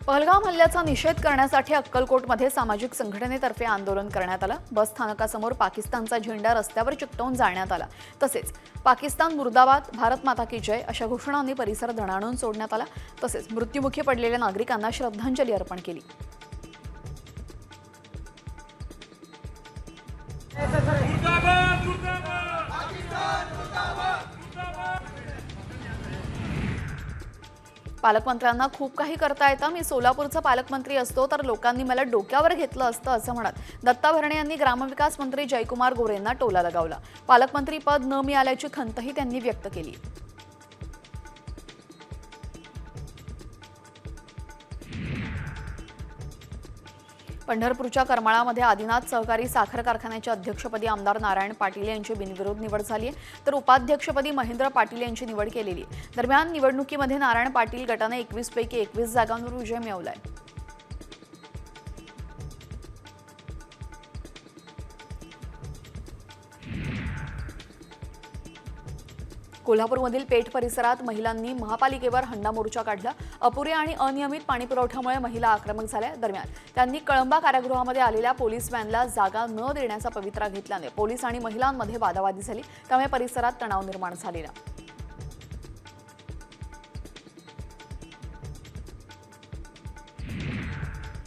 पहलगाम हल्ल्याचा निषेध करण्यासाठी अक्कलकोटमध्ये सामाजिक संघटनेतर्फे आंदोलन करण्यात आलं। बस स्थानकासमोर पाकिस्तानचा झेंडा रस्त्यावर चिकटवून जाळण्यात आला। तसेच पाकिस्तान मुर्दाबाद, भारत माता की जय अशा घोषणांनी परिसर दणाणून सोडण्यात आला। तसेच मृत्युमुखी पडलेल्या नागरिकांना श्रद्धांजली अर्पण केली। पालकमंत्र्यांना खूप काही करता येतं। मी सोलापूरचा पालकमंत्री असतो तर लोकांनी मला डोक्यावर घेतलं असतं असं म्हणत दत्ता भरणे यांनी ग्रामविकास मंत्री जयकुमार गोरेंना टोला लगावला। पालकमंत्री पद न मिळाल्याची खंतही त्यांनी व्यक्त केली। पंढरपूरच्या करमाळामध्ये आदिनाथ सहकारी साखर कारखान्याच्या अध्यक्षपदी आमदार नारायण पाटील यांची बिनविरोध निवड झाली आहे, तर उपाध्यक्षपदी महेंद्र पाटील यांची निवड केलेली आहे। दरम्यान निवडणुकीमध्ये नारायण पाटील गटाने 21 पैकी 21 जागांवर विजय मिळवलाय। कोल्हापूरमधील पेठ परिसरात महिलांनी महापालिकेवर हंडा मोर्चा काढला। अपुऱ्या आणि अनियमित पाणीपुरवठ्यामुळे महिला आक्रमक झाल्या। दरम्यान त्यांनी कळंबा कारागृहामध्ये आलेल्या पोलीस व्हॅनला जागा न देण्याचा पवित्रा घेतल्याने पोलीस आणि महिलांमध्ये वादावादी झाली, त्यामुळे परिसरात तणाव निर्माण झालेला।